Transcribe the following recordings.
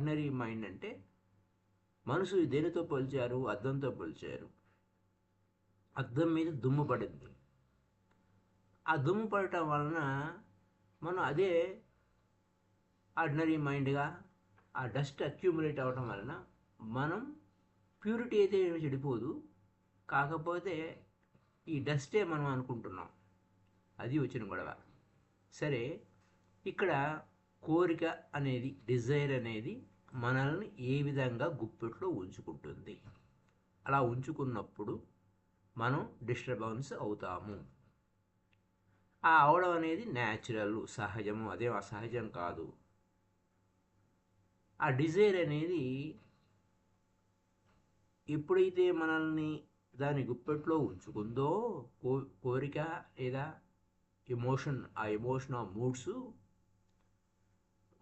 Ordinary mind అంటే మనసు దేనితో పోల్చారు? అద్దంతో పోల్చారు. అద్దం మీద దుమ్ము పడింది. ఆ దుమ్ము పడటం వలన మనం అదే ఆర్డినరీ మైండ్గా ఆ డస్ట్ అక్యూములేట్ అవ్వటం వలన మనం ప్యూరిటీ అయితే ఏమి చెడిపోదు. కాకపోతే ఈ డస్టే మనం అనుకుంటున్నాం. అది వచ్చిన గొడవ. సరే, ఇక్కడ కోరిక అనేది, డిజైర్ అనేది మనల్ని ఏ విధంగా గుప్పెట్లో ఉంచుకుంటుంది? అలా ఉంచుకున్నప్పుడు మనం డిస్టర్బెన్స్ అవుతాము. ఆ అవడం అనేది న్యాచురల్, సహజము, అదేం అసహజం కాదు. ఆ డిజైర్ అనేది ఎప్పుడైతే మనల్ని దాని గుప్పెట్లో ఉంచుకుందో, కోరిక లేదా ఎమోషన్, ఆ ఎమోషన్ ఆ మూడ్స్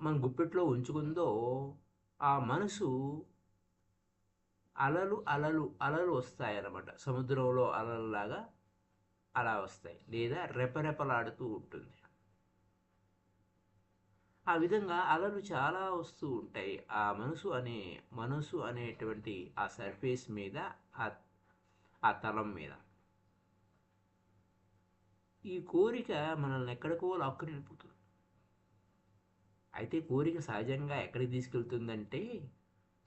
మన గుప్పెట్లో ఉంచుకుందో, ఆ మనసు అలలు అలలు అలలు వస్తాయన్నమాట. సముద్రంలో అలల్లాగా అలా వస్తాయి, లేదా రెపరెపలాడుతూ ఉంటుంది. ఆ విధంగా అలలు చాలా వస్తూ ఉంటాయి ఆ మనసు అనేటువంటి ఆ సర్ఫేస్ మీద, ఆ ఆ తలం మీద. ఈ కోరిక మనల్ని ఎక్కడికో లాక్కుని వెళ్ళిపోతుంది. అయితే కోరిక సహజంగా ఎక్కడికి తీసుకెళ్తుందంటే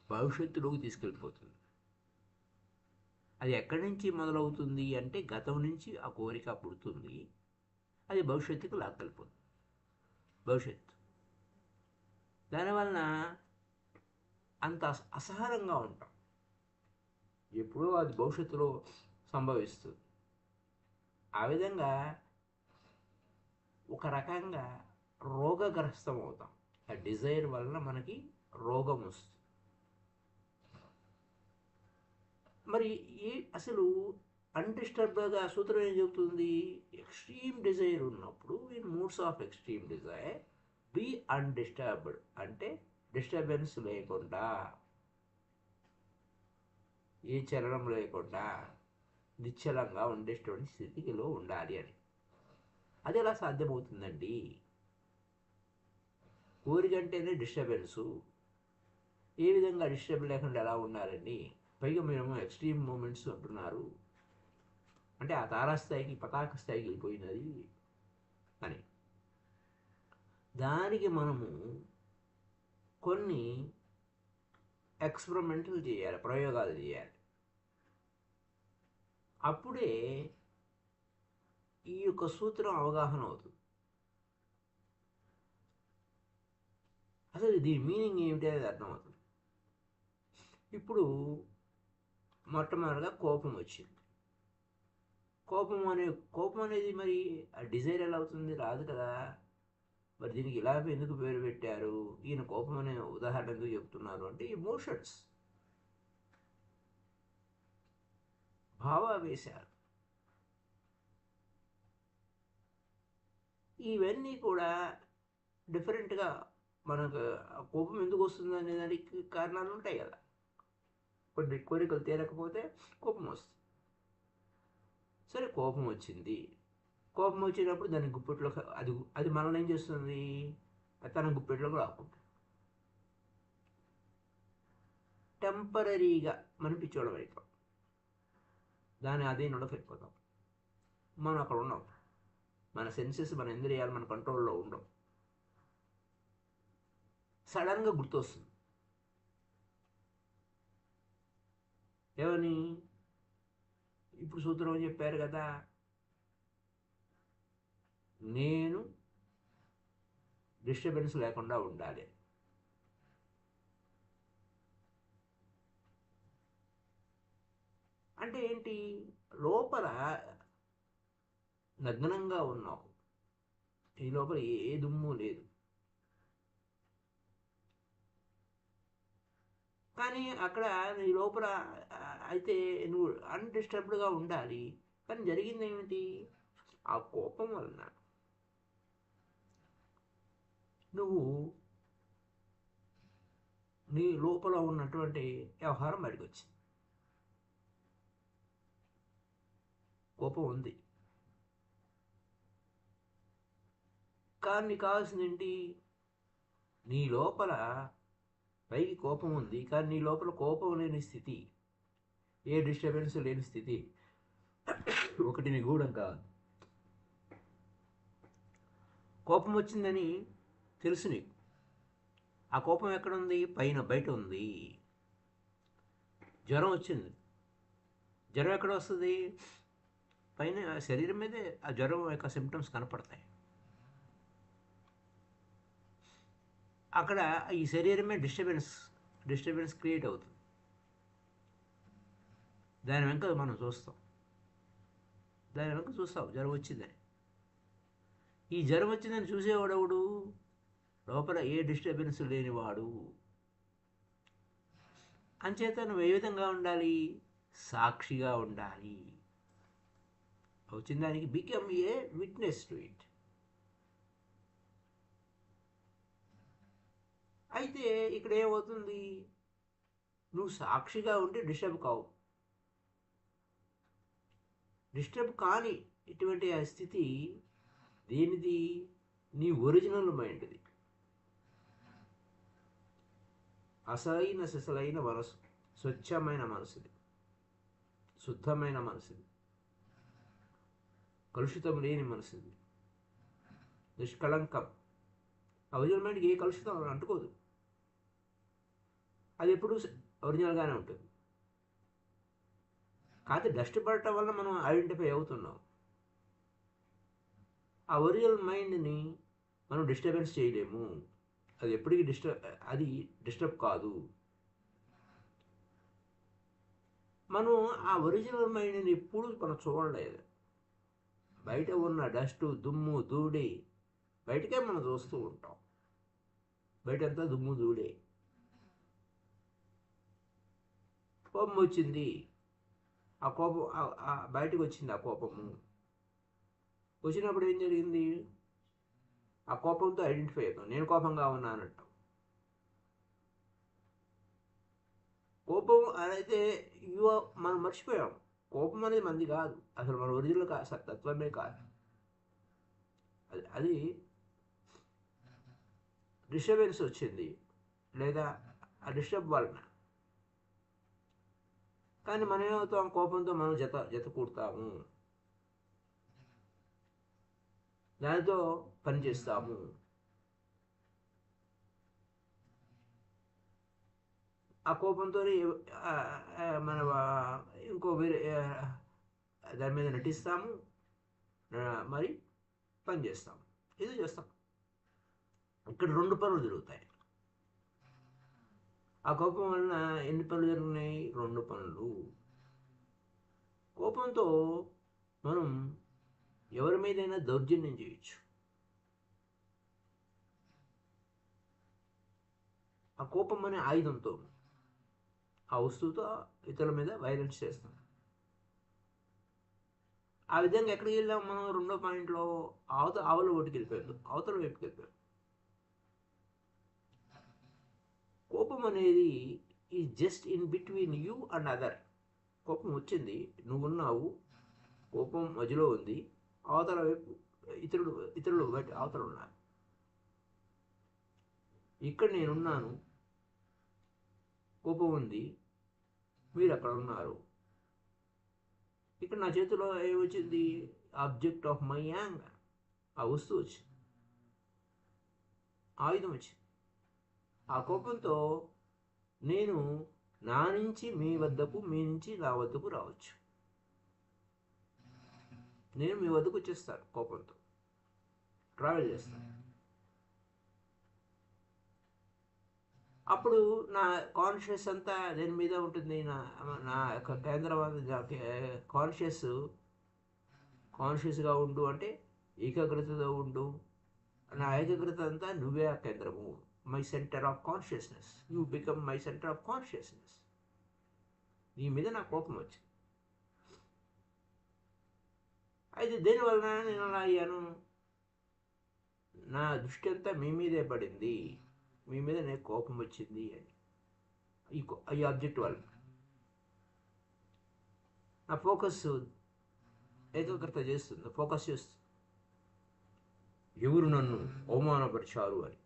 భవిష్యత్తులోకి తీసుకెళ్ళిపోతుంది. అది ఎక్కడి నుంచి మొదలవుతుంది అంటే గతం నుంచి ఆ కోరిక పుడుతుంది. అది భవిష్యత్తుకు లాక్కెళ్ళిపోతుంది. భవిష్యత్తు దానివలన అంత అసహనంగా ఉంటాం. ఎప్పుడో అది భవిష్యత్తులో సంభవిస్తుంది. ఆ విధంగా ఒక రకంగా రోగగ్రస్తం అవుతాం. ఆ డిజైర్ వలన మనకి రోగం వస్తుంది. మరి అసలు అన్డిస్టర్బ్డ్గా సూత్రం ఏం చెబుతుంది? ఎక్స్ట్రీమ్ డిజైర్ ఉన్నప్పుడు, in moods of extreme desire be undisturbed అంటే డిస్టర్బెన్స్ లేకుండా, ఏ చలనం లేకుండా నిశ్చలంగా ఉండేటువంటి స్థితిలో ఉండాలి అని. అది ఎలా సాధ్యమవుతుందండి? కోరికంటేనే డిస్టర్బెన్సు. ఏ విధంగా డిస్టర్బ్ లేకుండా ఎలా ఉండాలండి? పైగా మేము ఎక్స్ట్రీమ్ మూమెంట్స్ అంటున్నారు అంటే ఆ తారాస్థాయికి, పతాక స్థాయికి వెళ్ళిపోయినది అని. దానికి మనము కొన్ని ఎక్స్పెరిమెంట్లు చేయాలి, ప్రయోగాలు చేయాలి. అప్పుడే ఈ యొక్క సూత్రం అవగాహన అవుతుంది. అసలు దీని మీనింగ్ ఏమిటి అనేది అర్థమవుతుంది. ఇప్పుడు మొట్టమొదటిగా కోపం వచ్చింది. కోపం అనేది మరి ఆ డిజైర్ ఎలా అవుతుంది? రాదు కదా. మరి దీనికి ఇలా ఎందుకు పేరు పెట్టారు? ఈయన కోపం అనే ఉదాహరణ ఎందుకు చెప్తున్నారు అంటే ఎమోషన్స్, భావావేశాలు, ఇవన్నీ కూడా డిఫరెంట్గా మనకు కోపం ఎందుకు వస్తుంది అనే దానికి కారణాలు ఉంటాయి కదా. కొన్ని కోరికలు తీరకపోతే కోపం వస్తుంది. సరే, కోపం వచ్చింది. కోపం వచ్చినప్పుడు దాని గుప్పెట్లో అది అది మనల్ని ఏం చేస్తుంది? తన గుప్పెట్లోకి రాకుంటుంది. టెంపరీగా మనం పిచ్చోళ్ళం అయిపోతాం. దాని అధీనంలోకి వెళ్ళిపోతాం. మనం అక్కడ ఉన్నాం. మన సెన్సెస్, మన ఇంద్రియాలు మన కంట్రోల్లో ఉండవు. సడన్గా గుర్తొస్తుంది. ఏమని? ఇప్పుడు సూత్రం చెప్పారు కదా, నేను డిస్టర్బెన్స్ లేకుండా ఉండాలి. అంటే ఏంటి? లోపల నగ్నంగా ఉన్నావు. ఈ లోపల ఏ దుమ్ము లేదు. కానీ అక్కడ నీ లోపల అయితే నువ్వు అన్డిస్టర్బ్డ్గా ఉండాలి. కానీ జరిగింది ఏమిటి? ఆ కోపం వలన నువ్వు నీ లోపల ఉన్నటువంటి వ్యవహారం బయటకు వచ్చింది. కోపం ఉంది, కానీ నీకు కావాల్సింది ఏంటి? నీ లోపల పైకి కోపం ఉంది, కానీ నీ లోపల కోపం లేని స్థితి, ఏ డిస్టర్బెన్స్ లేని స్థితి ఒకటి నిగూఢం కాదు. కోపం వచ్చిందని తెలుసు నీకు. ఆ కోపం ఎక్కడుంది? బయట ఉంది. జ్వరం వచ్చింది, జ్వరం ఎక్కడ వస్తుంది? పైన శరీరం మీదే ఆ జ్వరం యొక్క సిమ్టమ్స్ కనపడతాయి. అక్కడ ఈ శరీరమే డిస్టర్బెన్స్ క్రియేట్ అవుతుంది. దాని వెనక మనం చూస్తాం, జ్వరం వచ్చిందని. ఈ జ్వరం వచ్చిందని చూసేవాడెవడు? లోపల ఏ డిస్టర్బెన్స్ లేనివాడు. అంచేత నువ్వు ఏ విధంగా ఉండాలి? సాక్షిగా ఉండాలి. వచ్చిన దానికి become a witness to it. అయితే ఇక్కడ ఏమవుతుంది? నువ్వు సాక్షిగా ఉంటే డిస్టర్బ్ కావు. డిస్టర్బ్ కాని ఇటువంటి ఆ స్థితి దేనిది? నీ ఒరిజినల్ మైండ్ది. అసలైన సిసలైన మనసు, స్వచ్ఛమైన మనసుది, శుద్ధమైన మనసుది, కలుషితం లేని మనసుది, నిష్కళంకం. ఒరిజినల్ మైండ్కి ఏ కలుషితం అంటుకోదు. అది ఎప్పుడు ఒరిజినల్గానే ఉంటుంది. కాకపోతే డస్ట్ పడటం వల్ల మనం ఐడెంటిఫై అవుతున్నాం. ఆ ఒరిజినల్ మైండ్ని మనం డిస్టర్బెన్స్ చేయలేము. అది ఎప్పటికీ డిస్టర్బ్ కాదు. మనం ఆ ఒరిజినల్ మైండ్ని ఎప్పుడు మనం చూడలేదు. బయట ఉన్న డస్ట్, దుమ్ము, ధూళి బయటకే మనం చూస్తూ ఉంటాం. బయటంతా దుమ్ము, ధూళే. కోపం వచ్చింది, ఆ కోపం బయటకు వచ్చింది. ఆ కోపము వచ్చినప్పుడు ఏం జరిగింది? ఆ కోపంతో ఐడెంటిఫై అవుతాం. నేను కోపంగా ఉన్నానంటాం. కోపం అయితే మనం మర్చిపోయాం. కోపం అనేది మంది కాదు, అసలు మన ఒరిజినల్ తత్వమే కాదు. అది డిస్టర్బెన్స్ వచ్చింది, లేదా ఆ డిస్టర్బ్ వలన. కానీ మనం ఏమవుతాం? కోపంతో మనం జత కూడతాము, దానితో పనిచేస్తాము. ఆ కోపంతో మన ఇంకో వేరే దాని మీద నటిస్తాము, మరి పనిచేస్తాము, ఇది చేస్తాం. ఇక్కడ రెండు పనులు జరుగుతాయి. ఆ కోపం వలన ఎన్ని పనులు జరుగుతున్నాయి? రెండు పనులు. కోపంతో మనం ఎవరి మీదైనా దౌర్జన్యం చేయొచ్చు. ఆ కోపం అనే ఆయుధంతో, ఆ వస్తువుతో ఇతరుల మీద వైలెన్స్ చేస్తాం. ఆ విధంగా ఎక్కడికి వెళ్ళాం మనం? రెండో పాయింట్లో ఆవల ఓటుకి వెళ్ళిపోయాడు, అవతల వైపుకి వెళ్ళిపోయాడు. కోపం అనేది ఈ just in between you and other. కోపం వచ్చింది, నువ్వున్నావు, కోపం మధ్యలో ఉంది, అవతల వైపు ఇతరులు బయట అవతల ఉన్నారు. ఇక్కడ నేనున్నాను, కోపం ఉంది, మీరు అక్కడ ఉన్నారు. ఇక్కడ నా చేతిలో ఏమొచ్చింది? ఆబ్జెక్ట్ ఆఫ్ మై యాంగర్, ఆ వస్తువు వచ్చింది, ఆయుధం వచ్చింది. ఆ కోపంతో నేను నా నుంచి మీ వద్దకు, మీ నుంచి నా వద్దకు రావచ్చు. నేను మీ వద్దకు వచ్చేస్తాను, కోపంతో ట్రావెల్ చేస్తాను. అప్పుడు నా కాన్షియస్ అంతా దేని మీద ఉంటుంది? నా యొక్క కేంద్రం. కాన్షియస్గా ఉండు అంటే ఏకాగ్రతతో ఉండు. నా ఏకాగ్రత అంతా నువ్వే ఆ కేంద్రము, my centre of consciousness. You become my centre of consciousness. నీ మీద నా కోపం వచ్చింది. అయితే దేనివలన నేను అలా అయ్యాను? నా దృష్టి అంతా మీ మీదే పడింది, మీ మీద నేను కోపం వచ్చింది అని. ఈ ఆబ్జెక్ట్ వల్ల నా ఫోకస్ ఏకాగ్రత చేస్తుంది, ఫోకస్ చేస్తుంది. ఎవరు నన్ను అవమానపరిచారు అని.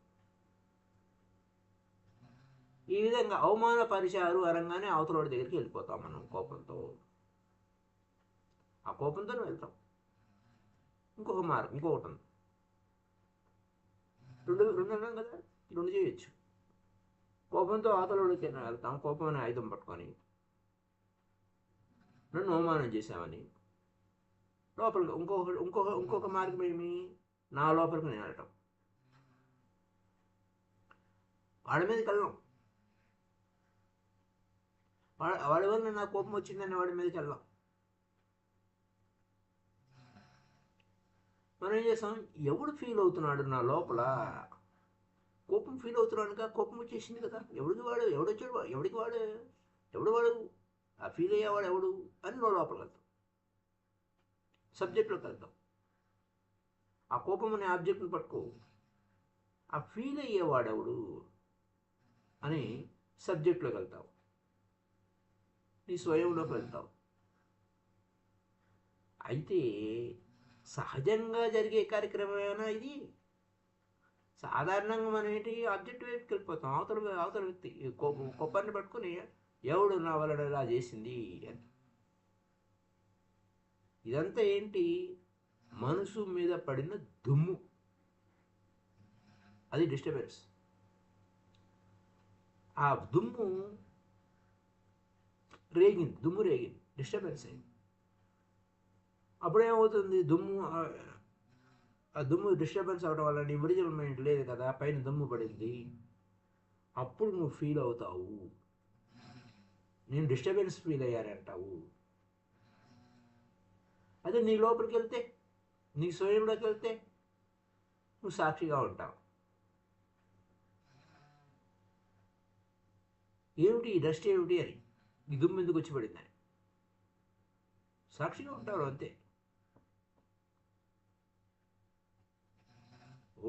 ఈ విధంగా అవమానపరిచారు అనగానే అవతల దగ్గరికి వెళ్ళిపోతాం మనం కోపంతో. ఆ కోపంతోనే వెళ్తాం. ఇంకొక మార్గం ఇంకొకటి ఉంది. రెండు అన్నాం కదా, రెండు చేయొచ్చు. కోపంతో అవతలకి వెళ్తాం, కోపం అనే ఆయుధం పట్టుకొని నన్ను అవమానం చేశామని లోపలికి. ఇంకొక మార్గం ఏమి, నా లోపలికి నేను వెళ్ళటం. వాళ్ళ మీదకి వెళ్ళాం, వాడి వల్ల నాకు కోపం వచ్చిందని వాడి మీదకి వెళ్ళాం. మనం ఏం చేస్తాం, ఎవడు ఫీల్ అవుతున్నాడు నా లోపల, కోపం ఫీల్ అవుతున్నాడుగా, కోపం వచ్చేసింది కదా, ఎవడొచ్చాడు, ఎవడు వాడు, ఆ ఫీల్ అయ్యేవాడు ఎవడు అని లోపలికి వెళ్తాం, సబ్జెక్ట్లోకి వెళ్తాం. ఆ కోపం అనే ఆబ్జెక్ట్ని పట్టుకో, ఆ ఫీల్ అయ్యేవాడెవడు అని సబ్జెక్ట్లోకి వెళ్తావు, నీ స్వయంలోకి వెళ్తావు. అయితే సహజంగా జరిగే కార్యక్రమం ఏమైనా ఇది? సాధారణంగా మనం ఏంటి, ఆబ్జెక్ట్ వైపుకి వెళ్ళిపోతాం. అవతల వ్యక్తి కోపాన్ని పట్టుకుని ఎవడు నా వలన ఇలా చేసింది అని. ఇదంతా ఏంటి, మనసు మీద పడిన దుమ్ము, అది డిస్టర్బెన్స్. ఆ దుమ్ము రేగింది, డిస్టర్బెన్స్ అయింది. అప్పుడేమవుతుంది, ఆ దుమ్ము డిస్టర్బెన్స్ అవడం వల్ల నీ ఒరిజినల్ మైండ్ లేదు కదా, పైన దుమ్ము పడింది. అప్పుడు నువ్వు ఫీల్ అవుతావు, నేను డిస్టర్బెన్స్ ఫీల్ అయ్యారంటావు. అదే నీ లోపలికి వెళ్తే, నీ స్వయంలోకి వెళ్తే నువ్వు సాక్షిగా ఉంటావు. ఏమిటి ఈ డస్ట్ ఏమిటి అని, ఈ దుమ్ము ఎందుకు వచ్చి పడిందని సాక్షిగా ఉంటారు అంతే.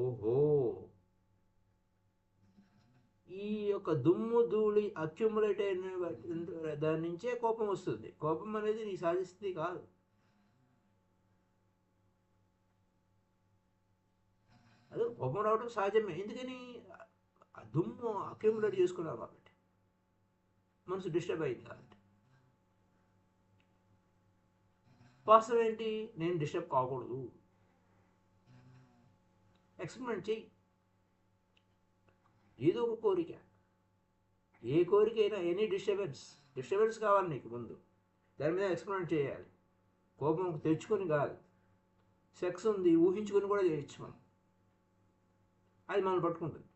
ఓహో, ఈ యొక్క దుమ్ము ధూళి అక్యుములేట్ అయిన దాని నుంచే కోపం వస్తుంది. కోపం అనేది నీ సాధిస్తుంది కాదు. అదే కోపం రావడం సహజమే. ఎందుకని, ఆ దుమ్ము అక్యుములేట్ చేసుకున్నావు కాబట్టి, మనసు డిస్టర్బ్ అయింది కాబట్టి. వాస్తవం ఏంటి, నేను డిస్టర్బ్ కాకూడదు. ఎక్స్పెరిమెంట్ చెయ్యి. ఏదో ఒక కోరిక, ఏ కోరిక అయినా, ఎనీ డిస్టర్బెన్స్ కావాలి నీకు ముందు, దాని మీద ఎక్స్పెరిమెంట్ చేయాలి. కోపం తెచ్చుకొని కాదు, సెక్స్ ఉంది ఊహించుకొని కూడా చేయొచ్చు మనం. అది మనం పట్టుకుంటుంది.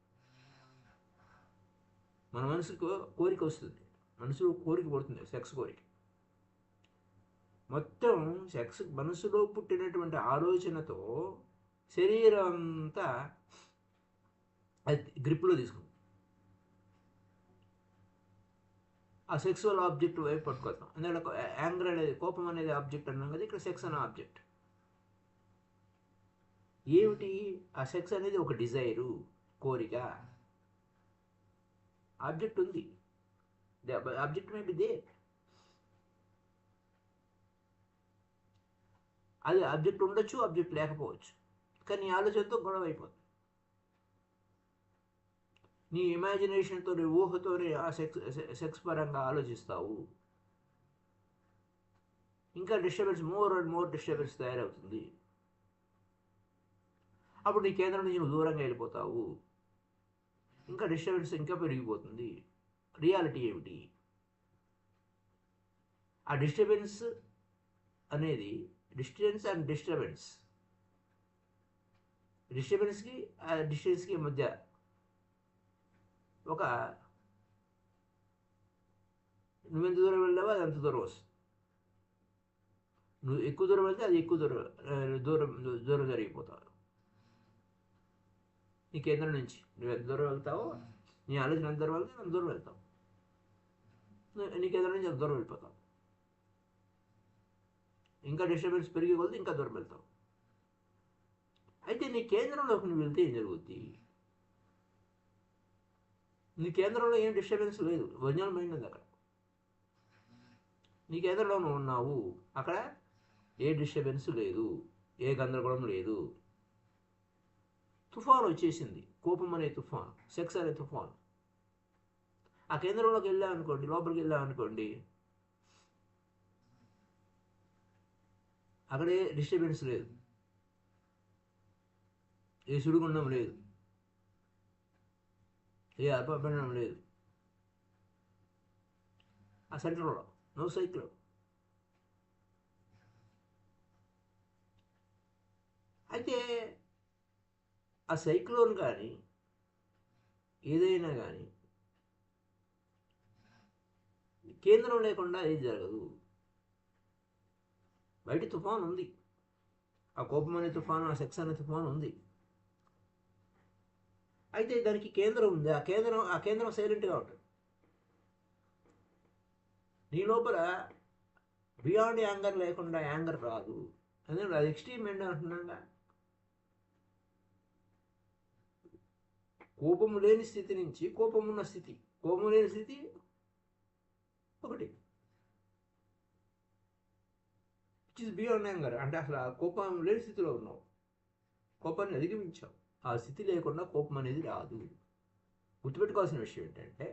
మన మనసుకు కోరిక వస్తుంది, మనసులో కోరిక పడుతుంది, సెక్స్ కోరిక. మొత్తం సెక్స్ మనసులో పుట్టినటువంటి ఆలోచనతో శరీరం అంతా అది గ్రిప్లో తీసుకుంది. ఆ సెక్సువల్ ఆబ్జెక్ట్ వైపు పట్టుకొస్తాం. అందుకే యాంగర్ అనేది, కోపం అనేది ఆబ్జెక్ట్ అన్నాం కదా, ఇక్కడ సెక్స్ అనే ఆబ్జెక్ట్. ఏమిటి, ఆ సెక్స్ అనేది ఒక డిజైరు, కోరిక. ఆబ్జెక్ట్ ఉంది, ఆబ్జెక్ట్ మే బి దేర్. అది ఆబ్జెక్ట్ ఉండొచ్చు, ఆబ్జెక్ట్ లేకపోవచ్చు, కానీ ఆలోచనతో గొడవ అయిపోతుంది. నీ ఇమాజినేషన్తో, నీ ఊహతోనే ఆ సెక్స్ పరంగా ఆలోచిస్తావు. ఇంకా disturbance, more and more disturbance తయారవుతుంది. అప్పుడు నీ కేంద్రం నుంచి నువ్వు దూరంగా వెళ్ళిపోతావు. ఇంకా డిస్టర్బెన్స్ ఇంకా పెరిగిపోతుంది. రియాలిటీ ఏమిటి, ఆ డిస్టర్బెన్స్ అనేది, డిస్టెన్స్ అండ్ డిస్టర్బెన్స్కి ఆ డిస్టెన్స్కి మధ్య ఒక, నువ్వెంత దూరం వెళ్ళావో అది అంత దూరం వస్తుంది. నువ్వు ఎక్కువ దూరం వెళ్తే అది ఎక్కువ దూరం జరిగిపోతావు. నీ కేంద్రం నుంచి నువ్వు ఎంత దూరం వెళ్తావో, నీ ఆలోచన ఎంత దూరం వెళ్తే అంత దూరం వెళ్తావు. నీ కేంద్రం నుంచి అంత దూరం వెళ్ళిపోతావు. ఇంకా డిస్టర్బెన్స్ పెరిగే కొద్దీ ఇంకా దూరం వెళ్తావు. అయితే నీ కేంద్రంలోకి నువ్వు వెళ్తే ఏం జరుగుద్ది, నీ కేంద్రంలో ఏం డిస్టర్బెన్స్ లేదు, ఒరిజినల్ మైండ్ ఉంది అక్కడ. నీ కేంద్రంలో నువ్వు ఉన్నావు, అక్కడ ఏ డిస్టర్బెన్స్ లేదు, ఏ గందరగోళం లేదు. తుఫాను వచ్చేసింది, కోపం అనే తుఫాను, సెక్స్ అనే తుఫాను. ఆ కేంద్రంలోకి వెళ్ళామనుకోండి, లోపలికి వెళ్ళామనుకోండి, అక్కడే డిస్టర్బెన్స్ లేదు, ఏ సుడిగుండం లేదు, ఏ అల్పపీడనం లేదు. ఆ సెంటర్లో నో సైక్లో. అయితే ఆ సైక్లోన్ కానీ ఏదైనా కానీ కేంద్రం లేకుండా ఏది జరగదు. బయట తుఫాను ఉంది, ఆ కోపం అనే తుఫాను, ఆ సెక్స్ అనే తుఫాను ఉంది. అయితే దానికి కేంద్రం ఉంది. ఆ కేంద్రం సైలెంట్గా ఉంటుంది. నీ లోపల బియాండ్ యాంగర్ లేకుండా యాంగర్ రాదు. ఎందుకంటే అది ఎక్స్ట్రీమ్ ఎండ్ అంటున్నాగా. కోపము లేని స్థితి నుంచి కోపం ఉన్న స్థితి, కోపం లేని స్థితి ఒకటి, విచ్ ఇస్ బియాండ్ యాంగర్. అంటే అసలు ఆ కోపం లేని స్థితిలో ఉన్నావు, కోపాన్ని అధిగమించావు. ఆ స్థితి లేకుండా కోపం అనేది రాదు. గుర్తుపెట్టుకోవాల్సిన విషయం ఏంటంటే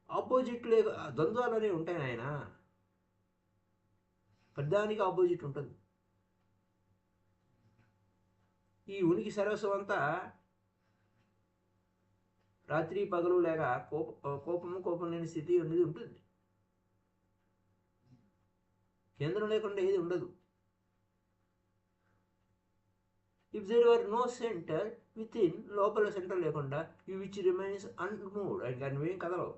ఆపోజిట్ ద్వంద్వాలు అనేవి ఉంటాయి ఆయన. పెద్దానికి ఆపోజిట్ ఉంటుంది. ఈ ఉనికి సర్వస్వం అంతా రాత్రి పగలు లేక కోపం లేని స్థితి అనేది ఉంటుంది. కేంద్రం లేకుండా ఏది ఉండదు. If there are no center within, లోపల సెంటర్ లేకుండా, యూ విచ్ రిమైన్స్ అన్మూవ్డ్, ఇంకా నువ్వేం కదలవు.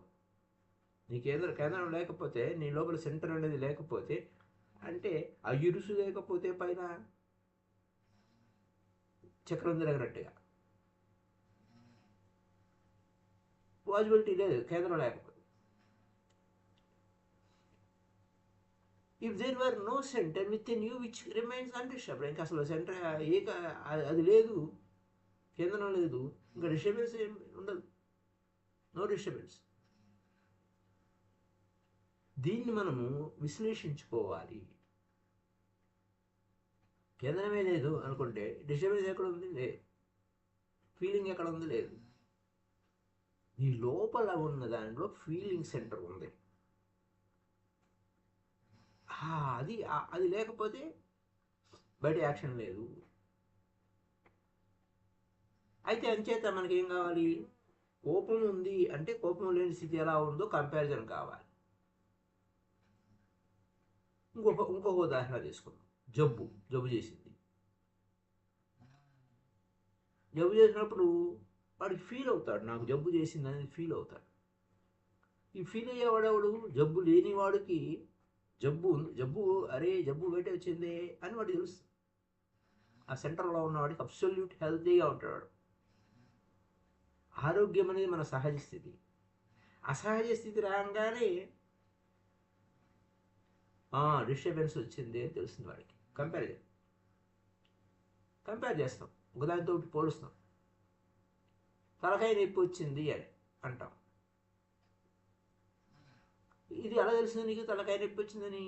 నీ కేంద్రం లేకపోతే, నీ లోపల సెంటర్ అనేది లేకపోతే, అంటే ఆ ఇరుసు లేకపోతే పైన చక్రం తిరగనట్టుగా పాజిబిలిటీ లేదు కేంద్రం లేకపోతే. If there were no center within you which remains undisturbed, ఇంకా అసలు సెంటర్ అది లేదు, కేంద్రం లేదు, ఇంకా డిస్టర్బెన్స్ ఏం ఉండదు, నో డిస్టర్బెన్స్. దీన్ని మనము విశ్లేషించుకోవాలి. కేంద్రమే లేదు అనుకుంటే డిస్టర్బెన్స్ ఎక్కడ ఉంది? లేదు. ఫీలింగ్ ఎక్కడ ఉంది? లేదు. నీ లోపల ఉన్న దానిలో ఫీలింగ్ సెంటర్ ఉంది. అది లేకపోతే బయట యాక్షన్ లేదు. అయితే అంచేత మనకేం కావాలి? కోపం ఉంది అంటే కోపం లేని స్థితి ఎలా ఉందో కంపారిజన్ కావాలి. ఇంకొక ఉదాహరణ తీసుకుందాం. జబ్బు చేసింది. జబ్బు చేసినప్పుడు వాడికి ఫీల్ అవుతాడు, నాకు జబ్బు చేసింది అనేది ఫీల్ అవుతాడు. ఈ ఫీల్ అయ్యేవాడెవడు? జబ్బు లేని వాడికి జబ్బు అరే జబ్బు బయట వచ్చిందే అని వాడికి తెలుస్తుంది. ఆ సెంటర్లో ఉన్నవాడికి అబ్సల్యూట్ హెల్తీగా ఉంటాడు. ఆరోగ్యం అనేది మన సహజ స్థితి. అసహజ స్థితి రాగానే డిస్టర్బెన్స్ వచ్చింది అని తెలుస్తుంది వాడికి. కంపేర్ చేస్తాం, ఒకదానితో పోలుస్తాం. తలకాయ నొప్పి వచ్చింది అని అంటాం. ఇది ఎలా తెలుస్తుంది నీకు తలకాయ నొప్పి వచ్చిందని?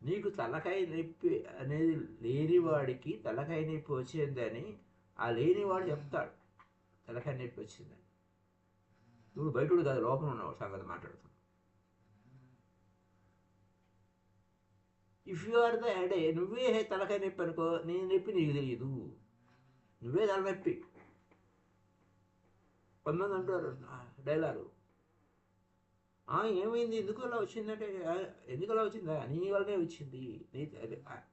నీకు తలకాయ నొప్పి అనేది లేనివాడికి తలకాయ నొప్పి వచ్చిందని ఆ లేనివాడు చెప్తాడు తలకాయ నొప్పి వచ్చిందని. నువ్వు బయటడు కాదు, లోపల ఉన్నావు సంగతి మాట్లాడుతున్నావు. ఇఫ్ యు ఆర్ ద హెడే, నువ్వే తలకాయ నొప్పి అనుకో, నీ నొప్పి నీకు తెలియదు, నువ్వే తలనొప్పి. కొంతమంది అంటారు డైలాగు, ఏమైంది, ఎందుకు అలా వచ్చిందంటే, ఎందుకు అలా వచ్చిందా, నీ వల్లనే వచ్చింది నీ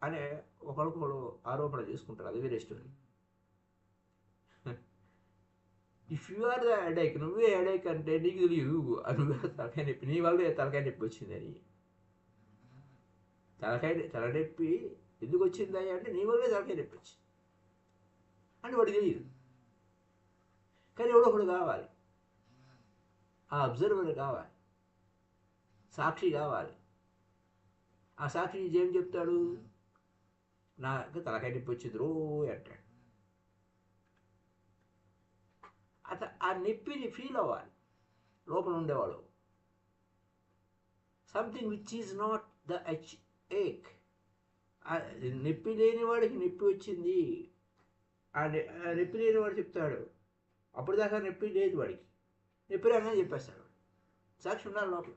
అనే ఒకరికొకరు ఆరోపణ చేసుకుంటారు. అది వేరే story. If you are the headache, నువ్వే హెడేక్ అంటే నీకు తెలియదు నువ్వే తలకాయ నొప్పి, నీ వల్లే తలకాయ నొప్పి వచ్చిందని. తలనొప్పి ఎందుకు వచ్చిందా అంటే నీ వల్లే తలకాయ నొప్పి వచ్చింది అని వాడికి తెలియదు. కానీ ఎవడో ఒకడు కావాలి, ఆ అబ్జర్వర్ కావాలి, సాక్షి కావాలి. ఆ సాక్షి ఏం చెప్తాడు? నాకు తలకాయ నొప్పి వచ్చింది రో అంటాడు. ఆ నొప్పిని ఫీల్ అవ్వాలి లోపల ఉండేవాడు. Something which is not the ache. నొప్పి లేని వాడికి నొప్పి వచ్చింది, ఆ నొప్పి లేని వాడు చెప్తాడు అప్పటిదాకా నొప్పి లేదు వాడికి, నొప్పి రాగానే చెప్పేస్తాడు. సాక్షి ఉండాలి లోపల.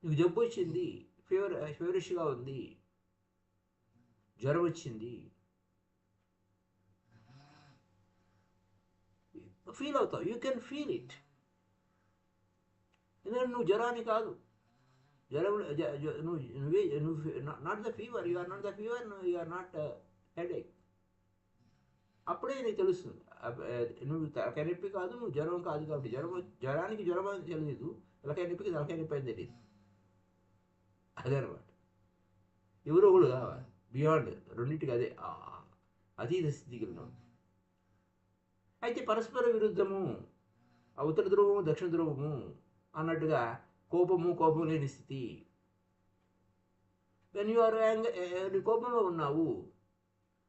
నీకు జబ్బు వచ్చింది, ఫీవరిష్గా ఉంది, జ్వరం వచ్చింది, ఫీల్ అవుతావు. You can feel it. ఎందుకంటే నువ్వు జ్వరాన్ని కాదు, జ్వరం నువ్వు not the fever, you are not the fever, you are not headache. అప్పుడే నీకు తెలుస్తుంది నువ్వు తలకాయ నొప్పి కాదు, నువ్వు జ్వరం కాదు. కాబట్టి జ్వరానికి జ్వరం అని తెలియదు, తలకాయ నొప్పికి తలకాయ నొప్పి అని తెలియదు. అదనమాట. ఎవరో కూడా కావాలి బియాండ్ రెండింటికి, అదే అతీత స్థితికి వెళ్ళినాం. అయితే పరస్పర విరుద్ధము, ఉత్తర ధ్రువము దక్షిణ ధ్రువము అన్నట్టుగా కోపం లేని స్థితి. వెన్ యు ఆర్ నీ కోపంలో ఉన్నావు,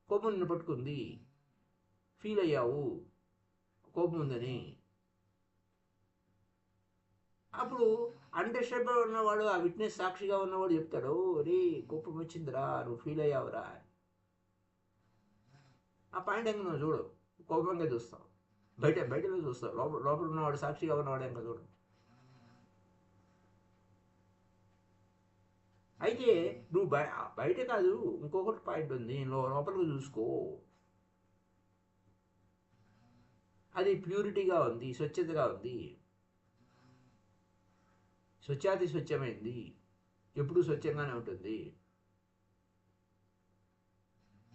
కోపం నిన్ను పట్టుకుంది, ఫీల్ అయ్యావు కోపం ఉందని, అప్పుడు అన్డిస్టర్బ్ ఉన్నవాడు, ఆ విట్నెస్ సాక్షిగా ఉన్నవాడు చెప్తాడు, రే కోపం వచ్చిందిరా, నువ్వు ఫీల్ అయ్యావురా. ఆ పాయింట్ ఎంక నువ్వు చూడు, కోపంగా చూస్తావు, బయటలో చూస్తావు, లోపల ఉన్నవాడు సాక్షిగా ఉన్నవాడు ఎంక చూడు. అయితే నువ్వు బయట కాదు, ఇంకొకటి పాయింట్ ఉంది, లోపలికి చూసుకో. అది ప్యూరిటీగా ఉంది, స్వచ్ఛతగా ఉంది, స్వచ్ఛాతి స్వచ్ఛమైంది, ఎప్పుడూ స్వచ్ఛంగానే ఉంటుంది.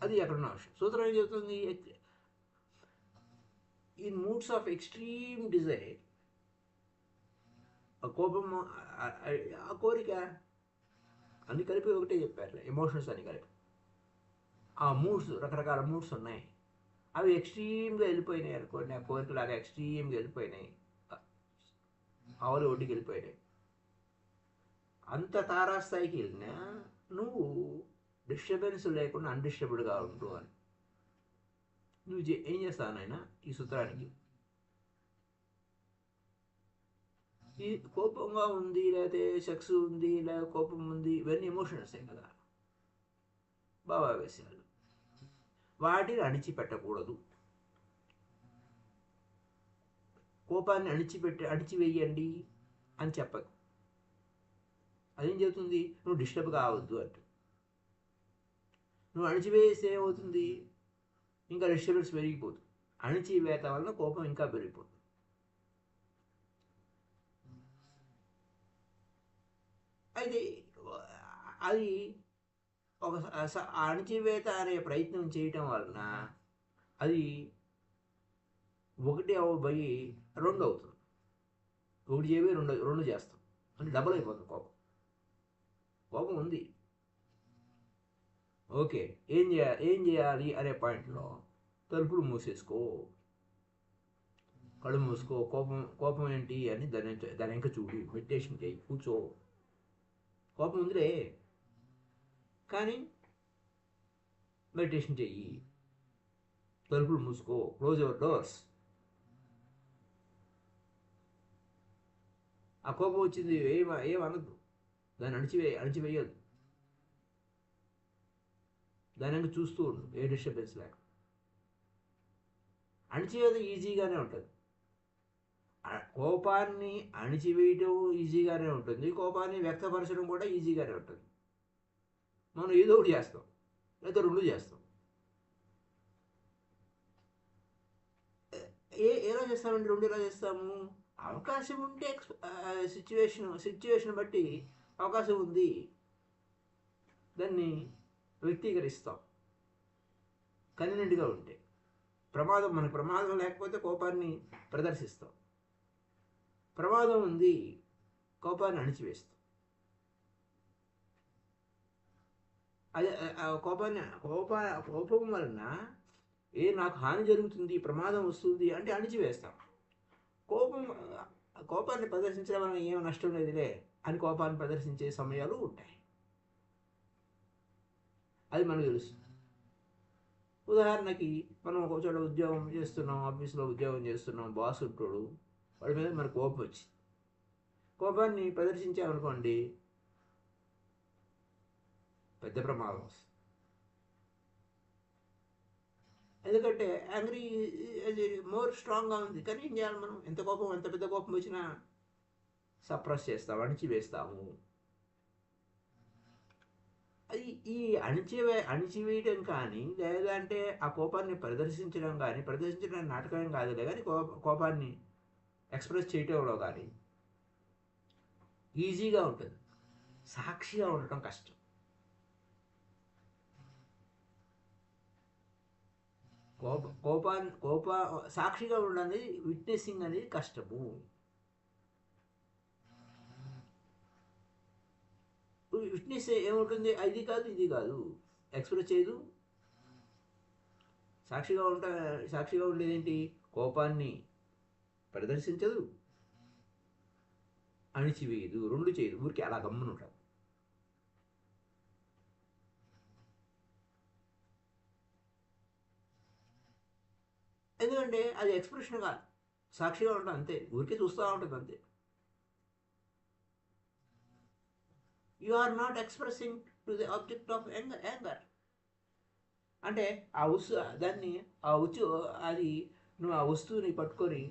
అది ఎక్కడున్న విషయం. సూత్రం ఏం చెప్తుంది? In moods of extreme desire, ఆ కోపము, ఆ కోరిక అన్ని కలిపి ఒకటే చెప్పారు, ఎమోషన్స్ అని కలిపి. ఆ మూడ్స్, రకరకాల మూడ్స్ ఉన్నాయి, అవి ఎక్స్ట్రీమ్గా వెళ్ళిపోయినాయి అనుకోండి, ఆ కోరికలాగా ఎక్స్ట్రీమ్గా వెళ్ళిపోయినాయి, ఆవులు ఒడ్డుకి వెళ్ళిపోయినాయి. అంత తారాస్థాయికి వెళ్ళినా నువ్వు డిస్టర్బెన్స్ లేకుండా అన్డిస్టర్బ్డ్గా ఉండు అని. నువ్వు ఏం చేస్తావు నాయన ఈ సూత్రానికి? ఈ కోపంగా ఉంది, లేకపోతే సెక్స్ ఉంది, లేదా కోపం ఉంది, ఇవన్నీ ఎమోషన్సే కదా, భావావేశాలు. వాటిని అణిచిపెట్టకూడదు. కోపాన్ని అణిచివేయండి అని చెప్పదు. అదేం చెబుతుంది? నువ్వు డిస్టర్బ్ కావద్దు అంటే. నువ్వు అణిచివేస్తే ఏమవుతుంది? ఇంకా డిస్టర్బెన్స్ పెరిగిపోతుంది. అణిచివేత వలన కోపం ఇంకా పెరిగిపోతుంది. అయితే అది ఒక అణిచివేత అనే ప్రయత్నం చేయటం వలన అది ఒకటి అవ్వబోయి రెండు అవుతుంది. ఒకటి చేయబోయి రెండు చేస్తాం, అంటే డబుల్ అయిపోతుంది కోపం. కోపం ఉంది, ఓకే, ఏం చేయాలి అనే పాయింట్లో తలుపులు మూసేసుకో, కళ్ళు మూసుకో. కోపం ఏంటి అని దాని ఇంకా చూడు, మెడిటేషన్ చేయి, కూర్చో. కోపం ఉందిలే కానీ మెడిటేషన్ చెయ్యి, తలుపులు మూసుకో, క్లోజ్ యువర్ డోర్స్. ఆ కోపం వచ్చింది ఏమనద్దు, దాన్ని అణిచివేయద్దు, దాని వెనక చూస్తూ ఉండు, ఏ డిస్టర్బెన్స్ లేక. అణిచివేయడం ఈజీగానే ఉంటుంది, కోపాన్ని అణిచివేయటం ఈజీగానే ఉంటుంది, కోపాన్ని వ్యక్తపరచడం కూడా ఈజీగానే ఉంటుంది. మనం ఏదో ఒకటి చేస్తాం, లేదా రెండు చేస్తాం. ఎలా చేస్తామంటే రెండు ఎలా చేస్తాము? అవకాశం ఉంటే సిచ్యువేషన్ బట్టి అవకాశం ఉంది, దాన్ని వ్యక్తీకరిస్తాం కన్వీనెంట్గా ఉంటే. మనకు ప్రమాదం లేకపోతే కోపాన్ని ప్రదర్శిస్తాం. ప్రమాదం ఉంది, కోపాన్ని అణిచివేస్తాం. అదే కోపం వలన నాకు హాని జరుగుతుంది, ప్రమాదం వస్తుంది అంటే అణిచివేస్తాం. కోపాన్ని ప్రదర్శించడం వలన ఏం నష్టం లేదులే అని కోపాన్ని ప్రదర్శించే సమయాలు ఉంటాయి. అది మనకు తెలుసు. ఉదాహరణకి మనం ఒక చోట ఉద్యోగం చేస్తున్నాం, ఆఫీస్లో ఉద్యోగం చేస్తున్నాం, బాస్ ఉంటాడు, వాడి మీద మనకు కోపం వచ్చి కోపాన్ని ప్రదర్శించామనుకోండి, పెద్ద ప్రమాదం వస్తుంది. ఎందుకంటే యాంగ్రీ అది మోర్ స్ట్రాంగ్గా ఉంది. కానీ ఏం చేయాలి మనం? ఎంత కోపం, ఎంత పెద్ద కోపం వచ్చినా సప్రెస్ చేస్తాము, అణిచివేస్తాము. అది ఈ అణిచివేయడం కానీ, లేదంటే ఆ కోపాన్ని ప్రదర్శించడం కానీ, ప్రదర్శించడం నాటకం కాదులే కానీ కోపాన్ని ఎక్స్ప్రెస్ చేయటంలో కానీ ఈజీగా ఉంటుంది. సాక్షిగా ఉండటం కష్టం. కోప సాక్షిగా ఉండడానికి విట్నెసింగ్ అనేది కష్టము. విట్నెస్ ఏముంటుంది? ఇది కాదు ఇది కాదు ఎక్స్ప్రెస్ చేయదు. సాక్షిగా ఉండేది ఏంటి? కోపాన్ని ప్రదర్శించదు, అణిచివేయదు, రెండు చేయదు. ఊరికి అలా గమ్మున ఉంటాడు. ఎందుకంటే అది ఎక్స్ప్రెషన్ కాదు, సాక్షిగా ఉంటాం అంతే. ఊరికే చూస్తూ ఉంటుంది అంతే. You are not expressing to the object of anger. అంటే ఆ దాన్ని అది నువ్వు ఆ వస్తువుని పట్టుకొని,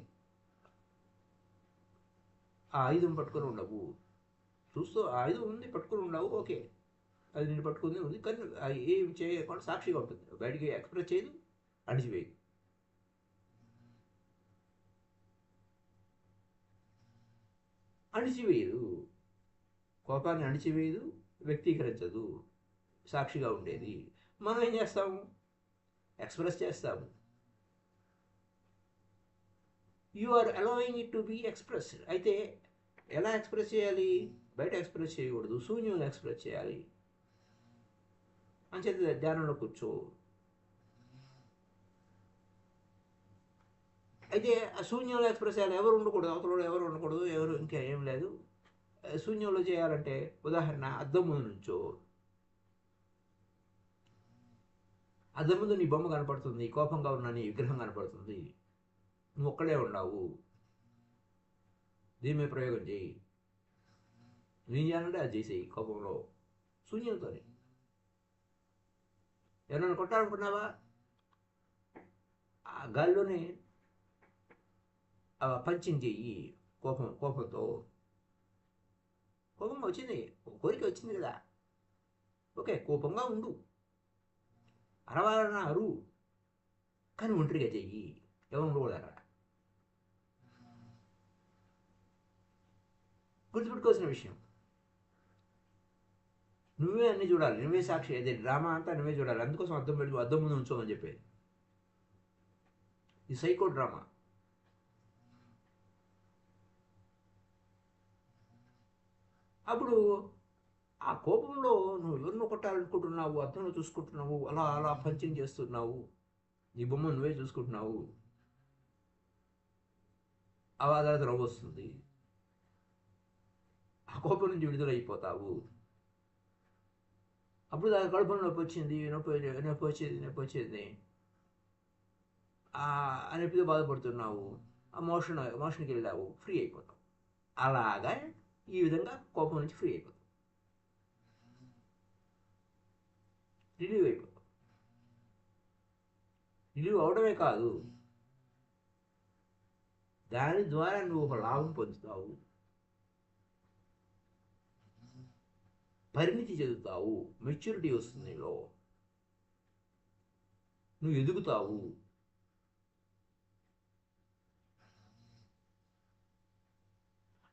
ఆ ఆయుధం పట్టుకొని ఉండవు. చూస్తూ ఆ ఆయుధం ఉంది పట్టుకొని ఉండవు, ఓకే, అది నేను పట్టుకుంది ఉంది, కానీ అది ఏం చేయకుండా సాక్షిగా ఉంటుంది. బయటికి ఎక్స్ప్రెస్ చేయదు, అణిచివేయదు. అణిచివేయదు, కోపాన్ని అణిచివేయదు, వ్యక్తీకరించదు, సాక్షిగా ఉండేది. మనం ఏం చేస్తాము? ఎక్స్ప్రెస్ చేస్తాము. You are allowing it to be expressed. అయితే ఎలా ఎక్స్ప్రెస్ చేయాలి? బయట ఎక్స్ప్రెస్ చేయకూడదు, శూన్యంగా ఎక్స్ప్రెస్ చేయాలి. అంచేత ధ్యానంలో కూర్చో. అయితే ఆ శూన్యంలో ఎక్స్ప్రెస్ చేయాలి. ఎవరు ఉండకూడదు, అవతల ఎవరు ఉండకూడదు, ఎవరు ఇంకా ఏం లేదు. శూన్యంలో చేయాలంటే ఉదాహరణ, అద్దం ముందు నుంచో. అద్దం ముందు నీ బొమ్మ కనపడుతుంది, కోపంగా ఉన్న నీ విగ్రహం కనపడుతుంది, నువ్వు ఒక్కడే ఉన్నావు. దీని మీద ప్రయోగం చేయి. నువ్వేం చేయాలంటే అది చేసేయి. కోపంలో శూన్యంతో ఎవరైనా కొట్టాలనుకున్నావా? ఆ గాల్లోనే పంచింగ్ చెయ్యి. కోపంతో కోపంగా వచ్చింది, కోరిక వచ్చింది కదా, ఓకే, కోపంగా ఉండు, అరవాలన్నా అరు, కానీ ఒంటరిగా చెయ్యి. ఎవరు ఉండకూడదు అక్కడ. గుర్తుపెట్టుకోవాల్సిన విషయం, నువ్వే అన్ని చూడాలి, నువ్వే సాక్షి. అదే డ్రామా అంతా నువ్వే చూడాలి. అందుకోసం అద్దం ముందు ఉంచోమని చెప్పేది. ఈ సైకో డ్రామా. అప్పుడు ఆ కోపంలో నువ్వు ఎవరినో కొట్టాలనుకుంటున్నావు, అద్దంలో చూసుకుంటున్నావు, అలా అలా పంచింగ్ చేస్తున్నావు, నీ బొమ్మ నువ్వే చూసుకుంటున్నావు. ఆ తర్వాత నవ్వు వస్తుంది, ఆ కోపం నుంచి విడుదలైపోతావు. అప్పుడు దాని కడుపులో నొప్పి వచ్చింది, నొప్పి వచ్చేది ఆ నొప్పితో బాధపడుతున్నావు, మోషన్కి వెళ్ళావు, ఫ్రీ అయిపోతావు. అలాగా ఈ విధంగా కోపం నుంచి ఫ్రీ అయిపోతావు, రిలీవ్ అయిపోతావు. రిలీవ్ అవడమే కాదు, దాని ద్వారా నువ్వు ఒక లాభం పొందుతావు, పరిణితి చెందుతావు, మెచ్యూరిటీ వస్తుంది నీలో, నువ్వు ఎదుగుతావు.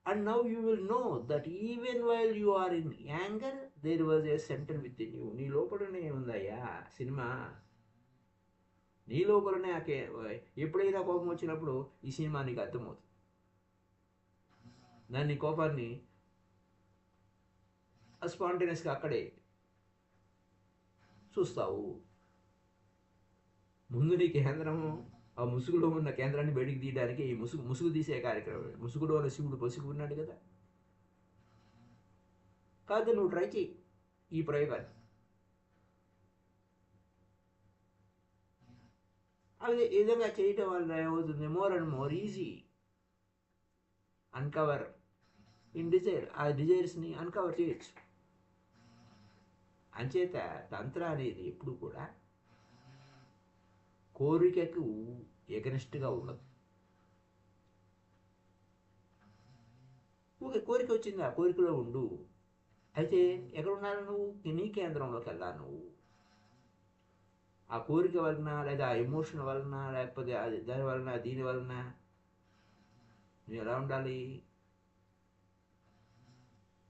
And now you will know that even while you are in anger, there was a center within you. నీ లోపలనే ఉందయ్యా సినిమా, నీ లోపలనే ఎప్పుడైనా కోపం వచ్చినప్పుడు ఈ సినిమా నీకు అర్థమవుతుంది. దాన్ని కోపాన్ని స్పాంటేనియస్గా అక్కడే చూస్తావు. ముందు నీ కేంద్రము, ఆ ముసుగులో ఉన్న కేంద్రాన్ని బయటికి తీయడానికి ఈ ముసుగు తీసే కార్యక్రమం. ముసుగులో ఉన్న శివుడు పసుగు ఉన్నాడు కదా. కాదు, నువ్వు ట్రై చేయి ఈ ప్రయోగాన్ని. అది ఈ విధంగా చేయటం వల్ల ఏమవుతుంది? More and more easy uncover in desire. ఆ డిజైర్స్ని అన్కవర్ చేయొచ్చు. అంచేత తంత్ర అనేది ఎప్పుడు కూడా కోరికకు ఎగనెస్ట్గా ఉండదు. ఓకే, కోరిక వచ్చింది, ఆ కోరికలో ఉండు. అయితే ఎక్కడ ఉండాలి నువ్వు? నీ కేంద్రంలోకి వెళ్ళాలి నువ్వు. ఆ కోరిక వలన, లేదా ఆ ఎమోషన్ వలన, లేకపోతే అది దాని వలన, దీని వలన నువ్వు ఎలా ఉండాలి?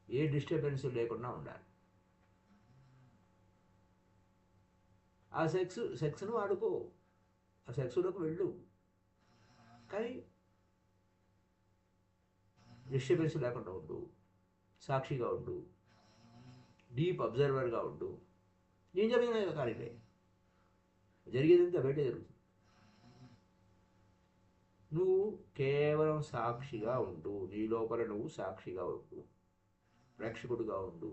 ఏ డిస్టర్బెన్స్ లేకుండా ఉండాలి. ఆ సెక్స్ను వాడుకో, ఆ సెక్స్లోకి వెళ్ళు, కానీ డిస్టర్బెన్స్ లేకుండా ఉండు, సాక్షిగా ఉండు, డీప్ అబ్జర్వర్గా ఉండు. ఏం జరిగింది కానీ జరిగేదంతా బయటే జరుగుతుంది. నువ్వు కేవలం సాక్షిగా ఉండు, నీ లోపల నువ్వు సాక్షిగా ఉండు, ప్రేక్షకుడుగా ఉండు.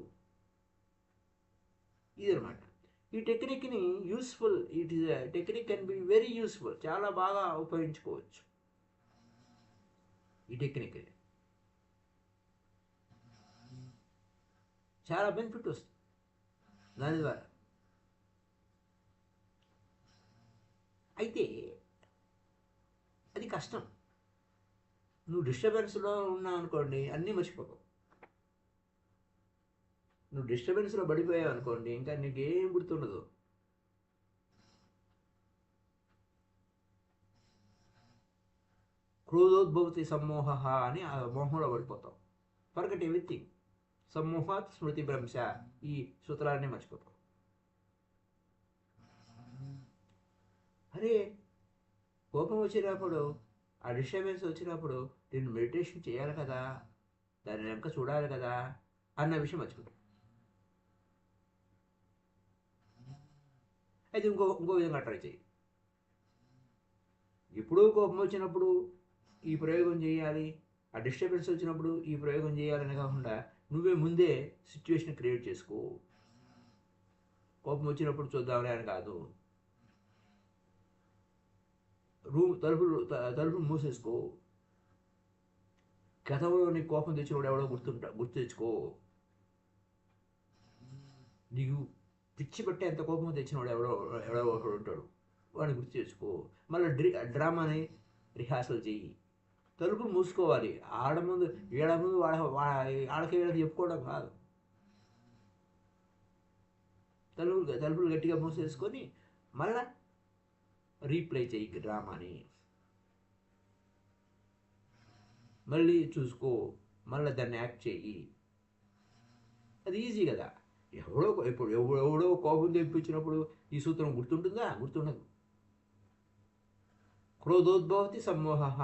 ఇదనమాట ఈ టెక్నిక్ని. Useful, it is technique can be very useful. చాలా బాగా ఉపయోగించుకోవచ్చు ఈ టెక్నిక్ని. చాలా బెనిఫిట్ వస్తుంది దాని ద్వారా. అయితే అది కష్టం. నువ్వు డిస్టర్బెన్స్లో ఉన్నావు అనుకోండి, అన్నీ మర్చిపోతావు. నువ్వు డిస్టర్బెన్స్లో పడిపోయావు అనుకోండి, ఇంకా నీకేం గుర్తుండదు. క్రోధోద్భవతి సమ్మోహ అని ఆ మోహంలో పడిపోతావు. Forget everything. సమ్మోహాత్ స్మృతి భ్రంశ, ఈ సూత్రాలన్నీ మర్చిపోతావు. అరే, కోపం వచ్చినప్పుడు, ఆ డిస్టర్బెన్స్ వచ్చినప్పుడు నేను మెడిటేషన్ చేయాలి కదా, దాని వెనక చూడాలి కదా అన్న విషయం మర్చిపోతావు. అయితే ఇంకో విధంగా ట్రై చేయి. ఎప్పుడూ కోపం వచ్చినప్పుడు ఈ ప్రయోగం చేయాలి, ఆ డిస్టర్బెన్స్ వచ్చినప్పుడు ఈ ప్రయోగం చేయాలని కాకుండా, నువ్వే ముందే సిచ్యువేషన్ క్రియేట్ చేసుకో. కోపం వచ్చినప్పుడు చూద్దామని అని కాదు, తలుపులు మూసేసుకో. గతంలో నీకు కోపం తెచ్చినప్పుడు ఎవడో గుర్తు తెచ్చుకో. నీకు పిచ్చి పట్టే అంత కోపం తెచ్చినవాడు ఎవడో ఒకడు ఉంటాడు, వాడిని గుర్తు తెచ్చుకో. మళ్ళీ డ్రామాని రిహార్సల్ చెయ్యి. తలుపులు మూసుకోవాలి. వీళ్ళ ముందు వాళ్ళకి వీళ్ళకి చెప్పుకోవడం కాదు. తలుపులు గట్టిగా మూసేసుకొని మళ్ళా రీప్లే చెయ్యి డ్రామాని. మళ్ళీ చూసుకో, మళ్ళీ దాన్ని యాక్ట్ చెయ్యి. అది ఈజీ కదా. ఎవడో కోపం తెప్పించినప్పుడు ఈ సూత్రం గుర్తుంటుందా? గుర్తుండదు. క్రోధోద్భవతి సమ్మోహ.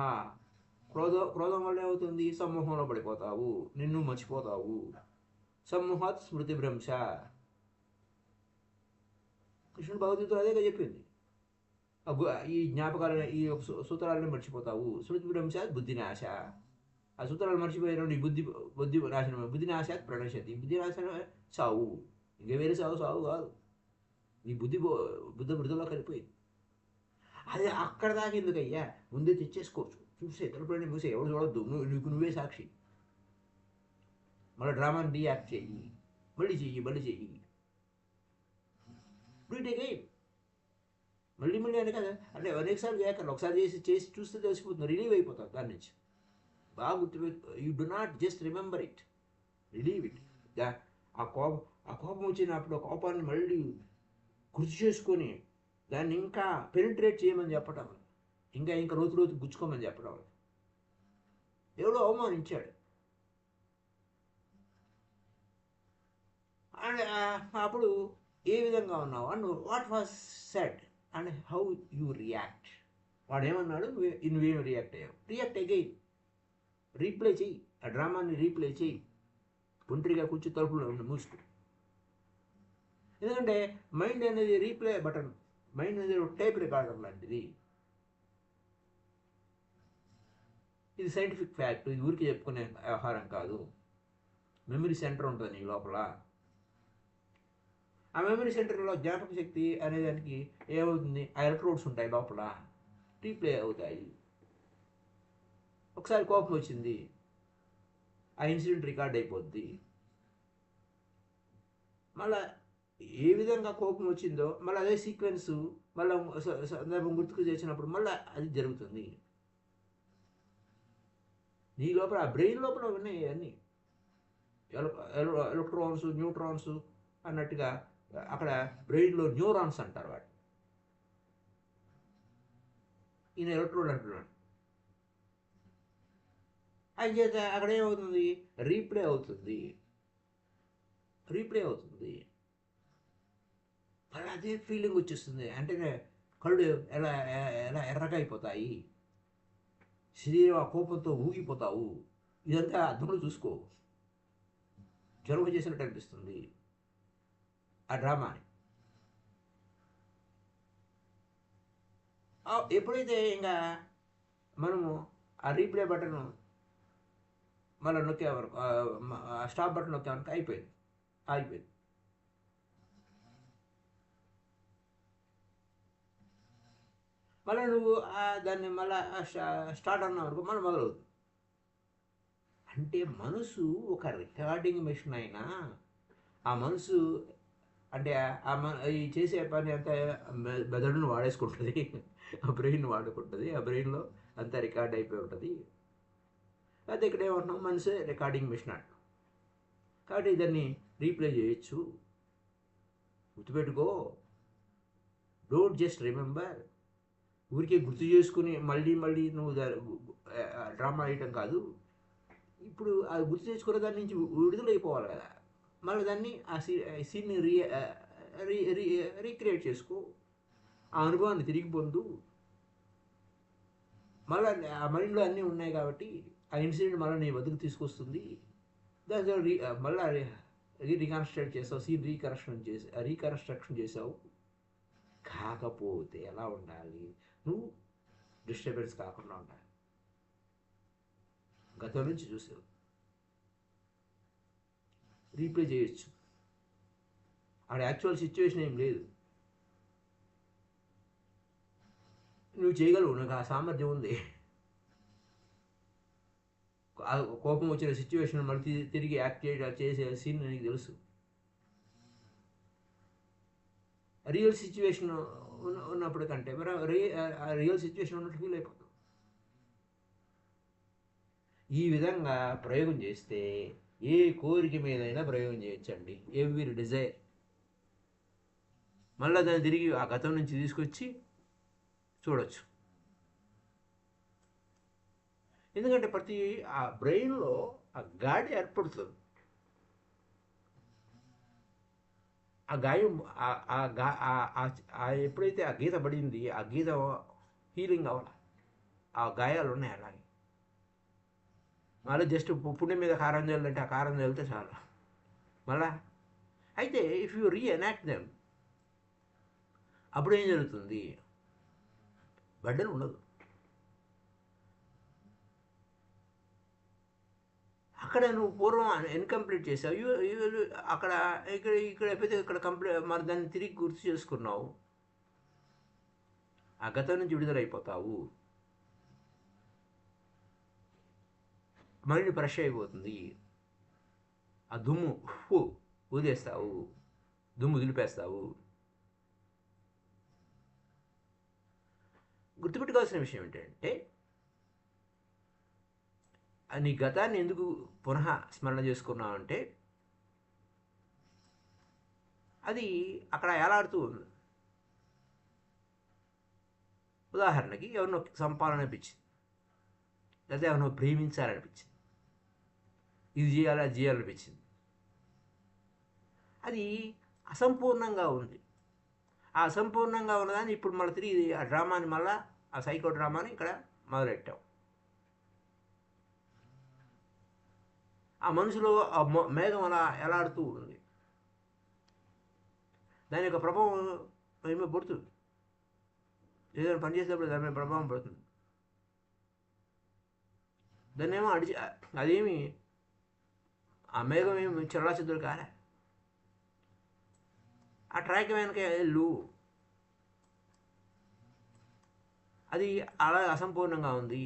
క్రోధం వల్ల ఏమవుతుంది? సమ్మోహంలో పడిపోతావు, నిన్ను మర్చిపోతావు. సమ్మోహాత్ స్మృతి భ్రంశ. కృష్ణుడు భగవద్గీతలో అదేగా చెప్పింది. ఈ జ్ఞాపకాలను, ఈ సూత్రాలను మర్చిపోతావు. స్మృతి భ్రంశాత్ బుద్ధి నాశ. ఆ సూత్రాలు మర్చిపోయిన నీ బుద్ధి నాశనం. బుద్ధి నాశాత్ ప్రణశ్యతి. బుద్ధి నాశనం సావు. ఇంకా వేరే సావు కాదు. నీ బుద్ధి మృదులో కలిపోయింది. అది అక్కడ దాకా ఎందుకయ్యా, ముందే తెచ్చేసుకోవచ్చు. చూసే తలుపులన్నీ మూసే, ఎవరు చూడొద్దు, నువ్వే సాక్షి. మళ్ళీ డ్రామాని రీయాక్ట్ చెయ్యి, మళ్ళీ చెయ్యి. Do it again. మళ్ళీ అని కదా, అంటే అనేకసార్లు చేయకండి, ఒకసారి చేసి చూస్తే తెలిసిపోతుంది, రిలీవ్ అయిపోతుంది దాని నుంచి. బాగా you do not just remember it, relieve it. ఆ కోపం వచ్చినప్పుడు ఆ కోపాన్ని మళ్ళీ గుర్తు చేసుకొని దాన్ని ఇంకా పెనిట్రేట్ చేయమని చెప్పడం, ఇంకా రోజు గుచ్చుకోమని చెప్పడం. ఎవడో అవమానించాడు అండ్ అప్పుడు ఏ విధంగా ఉన్నావు and what was said and how you react. వాడు ఏమన్నాడు, నువ్వేం రియాక్ట్ అయ్యావు. రియాక్ట్ అగైన్, రీప్లే చెయ్యి, ఆ డ్రామాని రీప్లే చెయ్యి. ఒంటరిగా కూర్చో, తలుపులు మూసుకో. ఎందుకంటే మైండ్ అనేది రీప్లే బటన్. మైండ్ అనేది టైప్ రికార్డర్ లాంటిది. ఇది సైంటిఫిక్ ఫ్యాక్ట్, ఇది ఊరికి చెప్పుకునే వ్యవహారం కాదు. మెమరీ సెంటర్ ఉంటుంది నీ లోపల. ఆ మెమరీ సెంటర్లో జ్ఞాపక శక్తి అనేదానికి ఏమవుతుంది, ఆ ఎలక్ట్రోడ్స్ ఉంటాయి లోపల, రీప్లే అవుతాయి. ఒకసారి కోపం వచ్చింది, ఆ ఇన్సిడెంట్ రికార్డ్ అయిపోద్ది. మళ్ళీ ఏ విధంగా కోపం వచ్చిందో మళ్ళీ అదే సీక్వెన్స్ మళ్ళీ సందర్భం గుర్తుకు చేసినప్పుడు మళ్ళీ అది జరుగుతుంది. నీ లోపల ఆ బ్రెయిన్ లోపల ఉన్నాయి అన్నీ, ఎలక్ట్రాన్స్ న్యూట్రాన్స్ అన్నట్టుగా. అక్కడ బ్రెయిన్లో న్యూరాన్స్ అంటారు వాటి, ఈయన ఎలక్ట్రోడ్ అంటున్నాడు. అది చేత అక్కడ ఏమవుతుంది, రీప్లే అవుతుంది. మరి అదే ఫీలింగ్ వచ్చేస్తుంది. అంటే కళ్ళు ఎలా ఎలా ఎర్రగా అయిపోతాయి, శరీరం ఆ కోపంతో ఊగిపోతావు. ఇదంతా అర్థంలో చూసుకో, జలుబు చేసినట్టు అనిపిస్తుంది ఆ డ్రామాని. ఎప్పుడైతే ఇంకా మనము ఆ రీప్లే బటన్ మళ్ళీ నొక్కేవరకు, స్టాప్ బటన్ నొక్కేవరకు ఆగిపోయింది. మళ్ళీ నువ్వు దాన్ని మళ్ళీ స్టార్ట్ అన్న వరకు మళ్ళీ మొదలవుతుంది. అంటే మనసు ఒక రికార్డింగ్ మెషిన్ అయినా, ఆ మనసు అంటే ఈ చేసే పని అంతా మెదడును వాడేసుకుంటుంది, ఆ బ్రెయిన్ వాడుకుంటుంది. ఆ బ్రెయిన్లో అంతా రికార్డ్ అయిపోయి ఉంటుంది. అయితే ఇక్కడ ఏమంటున్నాం, మనసే రికార్డింగ్ మెషిన్ అంటాం. కాబట్టి దాన్ని రీప్లే చేయొచ్చు. గుర్తుపెట్టుకో, డోంట్ జస్ట్ రిమెంబర్. ఊరికే గుర్తు చేసుకుని మళ్ళీ మళ్ళీ నువ్వు డ్రామా వేయటం కాదు. ఇప్పుడు అది గుర్తు తెచ్చుకునే దాని నుంచి విడుదలైపోవాలి కదా. మళ్ళీ దాన్ని ఆ సీన్ని రీక్రియేట్ చేసుకో, ఆ అనుభవాన్ని తిరిగి పొందు. మళ్ళీ ఆ మైండ్లో అన్నీ ఉన్నాయి కాబట్టి ఆ ఇన్సిడెంట్ మళ్ళీ నీ వద్దకు తీసుకొస్తుంది. దాంతో మళ్ళీ రీకన్స్ట్రక్ట్ చేసావు, సీన్ రీకన్స్ట్రక్షన్ చేసావు. కాకపోతే ఎలా ఉండాలి, నువ్వు డిస్టర్బెన్స్ కాకుండా ఉండాలి. గతం నుంచి చూసావు, రీప్లే చేయొచ్చు. ఆడ యాక్చువల్ సిచ్యువేషన్ ఏం లేదు, నువ్వు చేయగలవు, నాకు ఆ సామర్థ్యం ఉంది. కోపం వచ్చిన సిచ్యువేషన్ మళ్ళీ తిరిగి యాక్ట్ చేసే సీన్ నీకు తెలుసు. రియల్ సిచ్యువేషన్ ఉన్నప్పుడు కంటే రియల్ సిచ్యువేషన్ ఉన్నట్టు ఫీల్ అయిపోతాం. ఈ విధంగా ప్రయోగం చేస్తే ఏ కోరిక మీదైనా ప్రయోగం చేయొచ్చండి. ఎవ్రీ డిజైర్ మళ్ళీ దాన్ని తిరిగి ఆ గతం నుంచి తీసుకొచ్చి చూడొచ్చు. ఎందుకంటే ప్రతి ఆ బ్రెయిన్లో ఆ గాడి ఏర్పడుతుంది. ఆ గాయం ఎప్పుడైతే ఆ గీత పడింది, ఆ గీత హీలింగ్ అవ్వాలి. ఆ గాయాలు ఉన్నాయి అలాగే. మళ్ళీ జస్ట్ పుణ్యం మీద కారం చల్లంటే ఆ కారం చల్లితే చాలు మళ్ళా. అయితే ఇఫ్ యూ రీఎనాక్ట్ దెమ్, అప్పుడు ఏం జరుగుతుంది, బడ్డలు ఉండదు. అక్కడ నువ్వు పూర్వం ఇన్కంప్లీట్ చేసావు, అక్కడ ఇక్కడ ఎప్పుడైతే ఇక్కడ కంప్లీట్ మరి దాన్ని తిరిగి గుర్తు చేసుకున్నావు, ఆ గతం నుంచి విడుదలైపోతావు. మైండ్ ఫ్రెష్ అయిపోతుంది. ఆ దుమ్ము వదిలేస్తావు, దుమ్ము దులిపేస్తావు. గుర్తుపెట్టుకోవాల్సిన విషయం ఏంటంటే, నీ గతాన్ని ఎందుకు పునః స్మరణ చేసుకున్నావు అంటే, అది అక్కడ ఏలాడుతూ ఉంది. ఉదాహరణకి ఎవరినో చంపాలనిపించింది, లేదా ఎవరినో ప్రేమించాలనిపించింది, ఇది చేయాలి అది చేయాలనిపించింది. అది అసంపూర్ణంగా ఉంది. ఆ అసంపూర్ణంగా ఉన్నదాన్ని ఇప్పుడు మళ్ళీ తిరిగి ఆ డ్రామాని, మళ్ళీ ఆ సైకో డ్రామాని ఇక్కడ మొదలెట్టాం. ఆ మనసులో ఆ మేఘం అలా ఎలాడుతూ ఉంది. దాని యొక్క ప్రభావం ఏమో పడుతుంది, ఏదైనా పని చేసేటప్పుడు దాని మీద ప్రభావం పడుతుంది. దాన్ని ఏమో అదేమి ఆ మేఘం ఏమి చెల్లాచెదురు కాలే. ఆ ట్రాక్ వెనక వెళ్ళు, అది అలా అసంపూర్ణంగా ఉంది.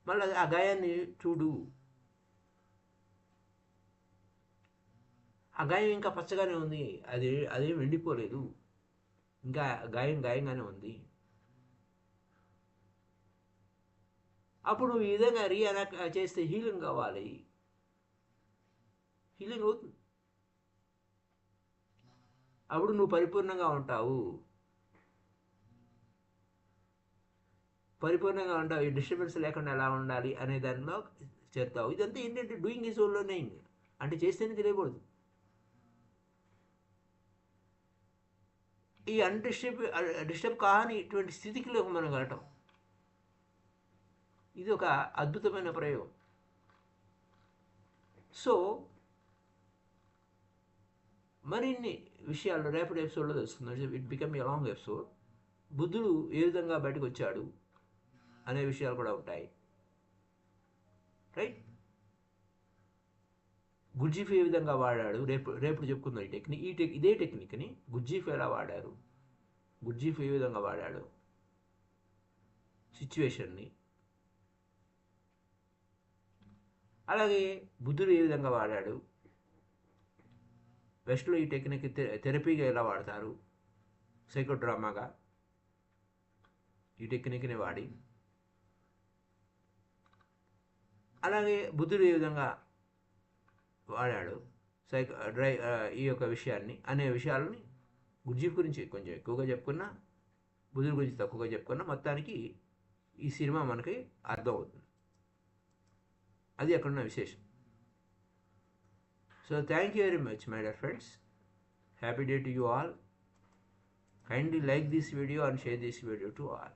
మళ్ళీ ఆ గాయాన్ని చూడు, ఆ గాయం ఇంకా పచ్చగానే ఉంది, అదేం ఎండిపోలేదు. ఇంకా గాయంగానే ఉంది. అప్పుడు నువ్వు ఈ విధంగా రీయాక్ట్ చేస్తే హీలింగ్ కావాలి, హీలింగ్ అవుతుంది. అప్పుడు నువ్వు పరిపూర్ణంగా ఉంటావు, ఈ డిస్టర్బెన్స్ లేకుండా ఎలా ఉండాలి అనే దానిలో చేస్తావు. ఇదంతా ఏంటంటే డూయింగ్ ఈజ్ ఓన్లీ నోయింగ్, అంటే చేస్తేనే తెలియకూడదు. ఈ డిస్టర్బ్ కాని ఇటువంటి స్థితికి మనం వెళ్ళటం, ఇది ఒక అద్భుతమైన ప్రయోగం. సో మరిన్ని విషయాలు రేపటి ఎపిసోడ్లో తెలుస్తుంది. It become a long episode. బుద్ధుడు ఏ విధంగా బయటకు వచ్చాడు అనే విషయాలు కూడా ఉంటాయి, రైట్? గుజ్జీఫ్ ఏ విధంగా వాడాడు రేపు చెప్పుకుందాం. ఈ టెక్నిక్ ఇదే టెక్నిక్ని గుజ్జీఫ్ ఎలా వాడారు, గుజ్జీఫ్ ఏ విధంగా వాడాడు సిచ్యువేషన్ని, అలాగే బుద్ధుడు ఏ విధంగా వాడాడు, వెస్ట్లో ఈ టెక్నిక్ థెరపీగా ఎలా వాడతారు, సైకోడ్రామాగా ఈ టెక్నిక్ని వాడి, అలాగే బుద్ధుడు ఏ విధంగా వాడాడు ఈ యొక్క విషయాన్ని అనే విషయాలని గుజ్జీఫ్ గురించి కొంచెం ఎక్కువగా చెప్పుకున్నా, బుద్ధుడి గురించి తక్కువగా చెప్పుకున్నా, మొత్తానికి ఈ సినిమా మనకి అర్థమవుతుంది. అది అక్కడున్న విశేషం. So thank you very much my dear friends. Happy day to you all. Kindly like this video and share this video to all.